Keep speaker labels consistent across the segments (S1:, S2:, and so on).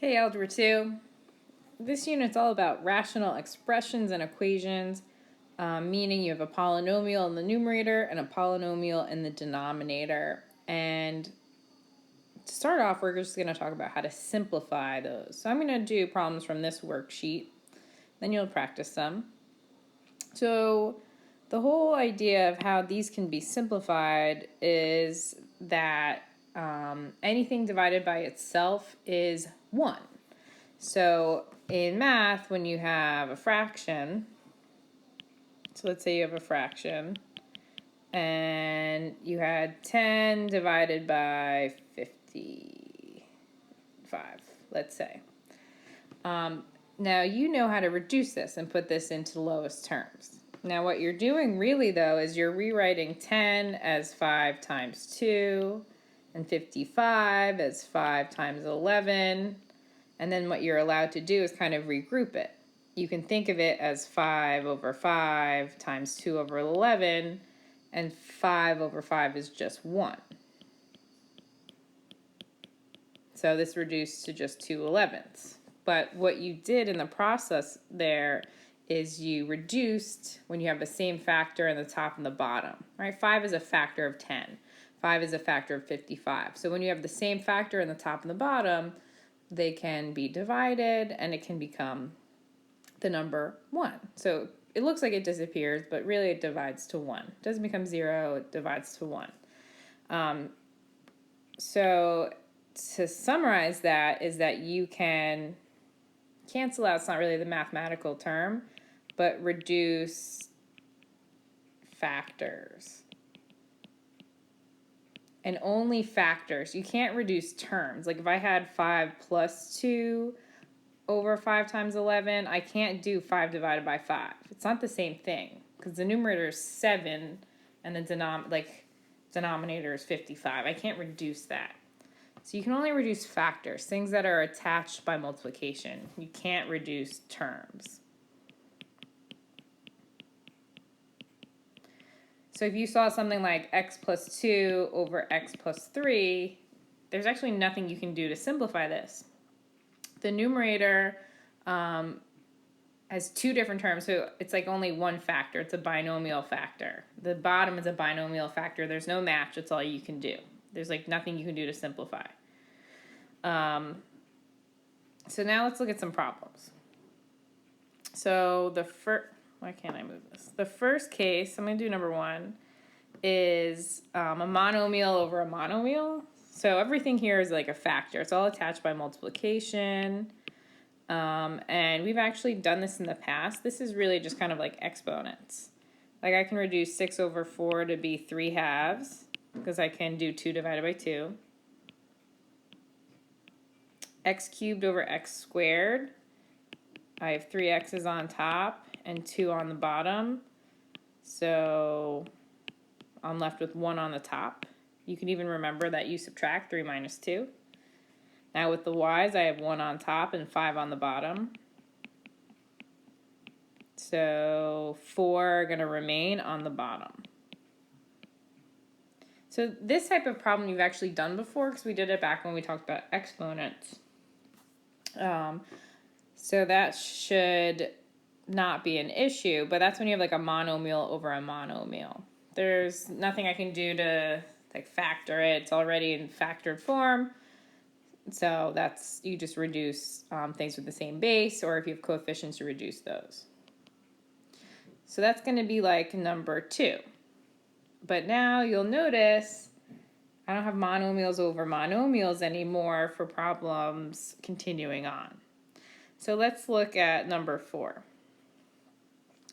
S1: Hey, Algebra 2. This unit's all about rational expressions and equations, meaning you have a polynomial in the numerator and a polynomial in the denominator. And to start off, we're just going to talk about how to simplify those. So I'm going to do problems from this worksheet, then you'll practice some. So the whole idea of how these can be simplified is that anything divided by itself is 1. So in math, when you have a fraction, so let's say you have a fraction, and you had 10 divided by 55, let's say. Now you know how to reduce this and put this into the lowest terms. Now what you're doing really though is you're rewriting 10 as 5 times 2 and 55 as 5 times 11. And then what you're allowed to do is kind of regroup it. You can think of it as 5 over 5 times 2 over 11, and 5 over 5 is just 1. So this reduced to just 2/11ths. But what you did in the process there is you reduced when you have the same factor in the top and the bottom, right? 5 is a factor of 10. 5 is a factor of 55. So when you have the same factor in the top and the bottom, they can be divided and it can become the number 1. So it looks like it disappears, but really it divides to 1. It doesn't become 0, it divides to 1. So to summarize that is that you can cancel out, it's not really the mathematical term, but reduce factors. And only factors. You can't reduce terms. Like if I had 5 plus 2 over 5 times 11, I can't do 5 divided by 5. It's not the same thing because the numerator is 7 and the denominator is 55. I can't reduce that. So you can only reduce factors, things that are attached by multiplication. You can't reduce terms. So if you saw something like x plus 2 over x plus 3, there's actually nothing you can do to simplify this. The numerator has 2 different terms, so it's like only one factor. It's a binomial factor. The bottom is a binomial factor. There's no match. That's all you can do. There's like nothing you can do to simplify. So now let's look at some problems. So why can't I move this? The first case, I'm going to do number 1, is a monomial over a monomial. So everything here is like a factor. It's all attached by multiplication. And we've actually done this in the past. This is really just kind of like exponents. Like I can reduce 6 over 4 to be 3/2 because I can do 2 divided by 2. X cubed over x squared. I have 3 x's on top and 2 on the bottom. So I'm left with 1 on the top. You can even remember that you subtract 3 minus 2. Now with the y's, I have 1 on top and 5 on the bottom. So 4 are going to remain on the bottom. So this type of problem you've actually done before because we did it back when we talked about exponents. So that should not be an issue, but that's when you have like a monomial over a monomial. There's nothing I can do to like factor it. It's already in factored form. So you just reduce things with the same base, or if you have coefficients, you reduce those. So that's going to be like number 2. But now you'll notice I don't have monomials over monomials anymore for problems continuing on. So let's look at number 4.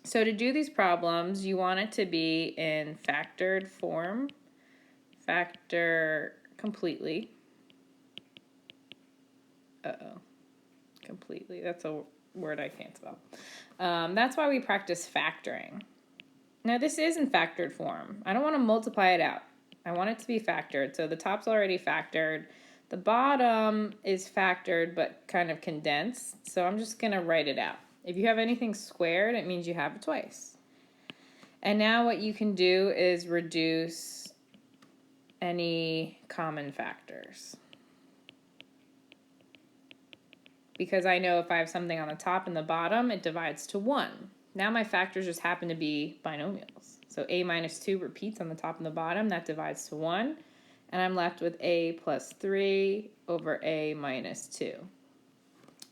S1: So to do these problems, you want it to be in factored form, factor completely. Completely. That's a word I can't spell. That's why we practice factoring. Now this is in factored form. I don't want to multiply it out. I want it to be factored. So the top's already factored. The bottom is factored but kind of condensed. So I'm just going to write it out. If you have anything squared, it means you have it twice. And now what you can do is reduce any common factors. because I know if I have something on the top and the bottom, it divides to 1. Now my factors just happen to be binomials. So a minus 2 repeats on the top and the bottom. That divides to 1. And I'm left with a plus 3 over a minus 2.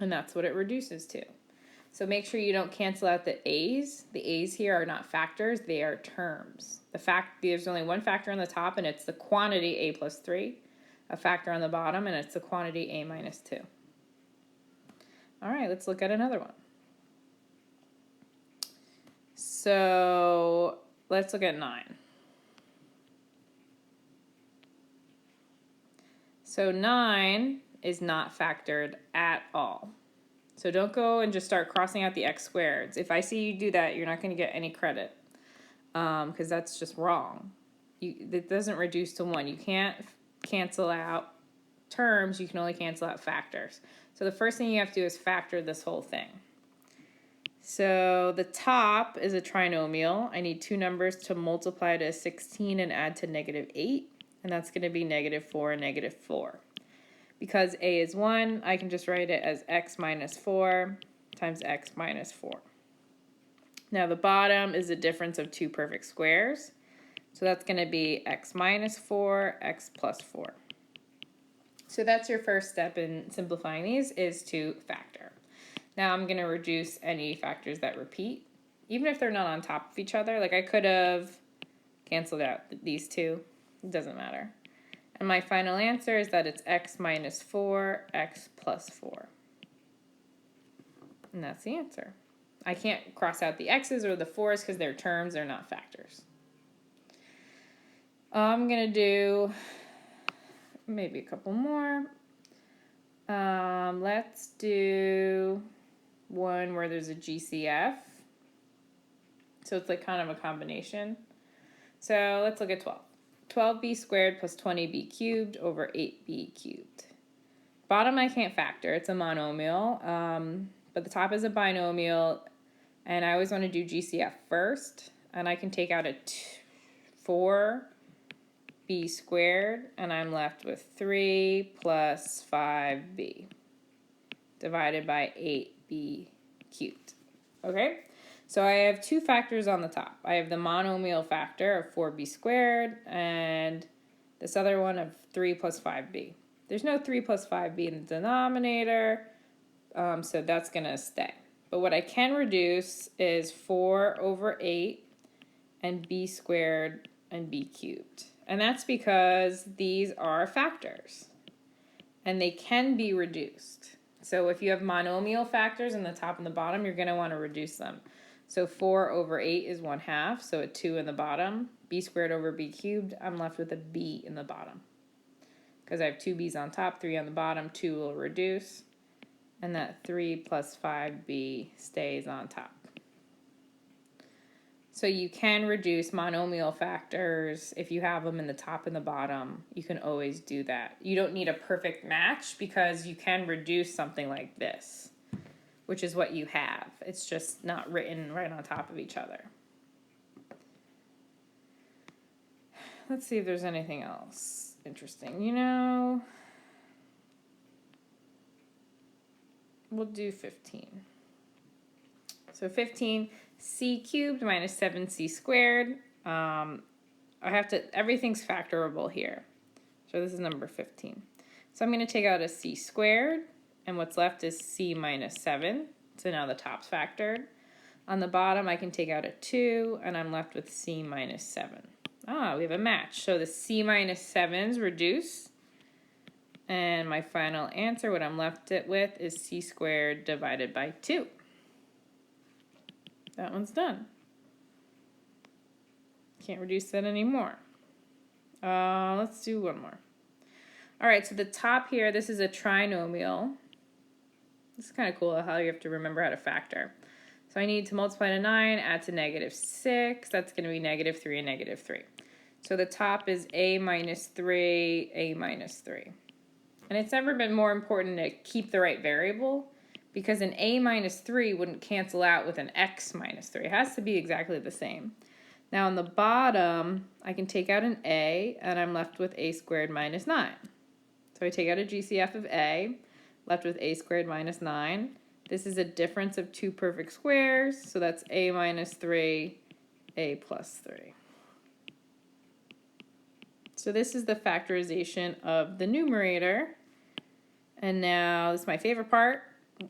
S1: And that's what it reduces to. So make sure you don't cancel out the a's. The a's here are not factors, they are terms. There's only one factor on the top, and it's the quantity a plus 3. A factor on the bottom, and it's the quantity a minus 2. All right, let's look at another one. So let's look at 9. So 9 is not factored at all. So don't go and just start crossing out the x squareds. If I see you do that, you're not going to get any credit because that's just wrong. It doesn't reduce to 1. You can't cancel out terms. You can only cancel out factors. So the first thing you have to do is factor this whole thing. So the top is a trinomial. I need two numbers to multiply to 16 and add to negative 8. And that's going to be negative 4 and negative 4. Because a is 1, I can just write it as x minus 4 times x minus 4. Now the bottom is the difference of two perfect squares. So that's going to be x minus 4, x plus 4. So that's your first step in simplifying these, is to factor. Now I'm going to reduce any factors that repeat, even if they're not on top of each other. Like I could have canceled out these two. It doesn't matter. And my final answer is that it's x minus 4, x plus 4. And that's the answer. I can't cross out the x's or the 4's because they're terms, they're not factors. I'm going to do maybe a couple more. Let's do one where there's a GCF. So it's like kind of a combination. So let's look at 12. 12b squared plus 20b cubed over 8b cubed. Bottom I can't factor, it's a monomial, but the top is a binomial, and I always want to do GCF first, and I can take out a 4b squared, and I'm left with 3 plus 5b divided by 8b cubed. Okay? So I have two factors on the top. I have the monomial factor of 4b squared and this other one of 3 plus 5b. There's no 3 plus 5b in the denominator, so that's going to stay. But what I can reduce is 4 over 8 and b squared and b cubed. And that's because these are factors and they can be reduced. So if you have monomial factors in the top and the bottom, you're going to want to reduce them. So 4 over 8 is 1/2, so a 2 in the bottom. B squared over b cubed, I'm left with a b in the bottom. Because I have two b's on top, 3 on the bottom, 2 will reduce. And that 3 plus 5b stays on top. So you can reduce monomial factors if you have them in the top and the bottom. You can always do that. You don't need a perfect match because you can reduce something like this, which is what you have. It's just not written right on top of each other. Let's see if there's anything else interesting. We'll do 15. So 15, c cubed minus 7c squared. Everything's factorable here. So this is number 15. So I'm going to take out a c squared. And what's left is c minus 7. So now the top's factored. On the bottom, I can take out a 2, and I'm left with c minus 7. We have a match. So the c minus 7's reduce. And my final answer, what I'm left with, is c squared divided by 2. That one's done. Can't reduce that anymore. Let's do one more. All right, so the top here, this is a trinomial. This is kind of cool how you have to remember how to factor. So I need to multiply to 9, add to negative 6. That's going to be negative 3 and negative 3. So the top is a minus 3, a minus 3. And it's never been more important to keep the right variable because an a minus 3 wouldn't cancel out with an x minus 3. It has to be exactly the same. Now on the bottom, I can take out an a, and I'm left with a squared minus 9. So I take out a GCF of a. left with a squared minus 9. This is a difference of two perfect squares, so that's a minus 3, a plus 3. So this is the factorization of the numerator. And now this is my favorite part.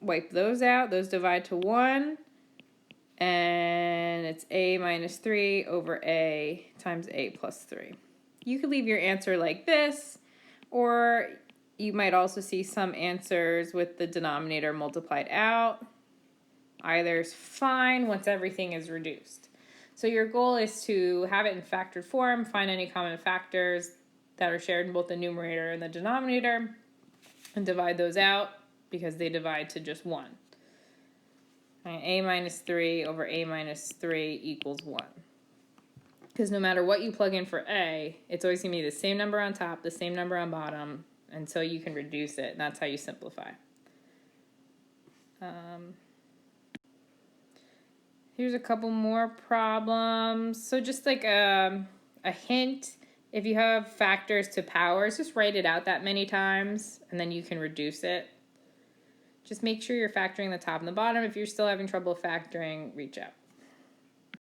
S1: Wipe those out. Those divide to 1. And it's a minus 3 over a times a plus 3. You could leave your answer like this, or you might also see some answers with the denominator multiplied out. Either is fine once everything is reduced. So your goal is to have it in factored form, find any common factors that are shared in both the numerator and the denominator, and divide those out because they divide to just 1. A minus 3 over a minus 3 equals 1. Because no matter what you plug in for a, it's always going to be the same number on top, the same number on bottom, and so you can reduce it, and that's how you simplify. Here's a couple more problems. So just like a hint, if you have factors to powers, just write it out that many times, and then you can reduce it. Just make sure you're factoring the top and the bottom. If you're still having trouble factoring, reach out.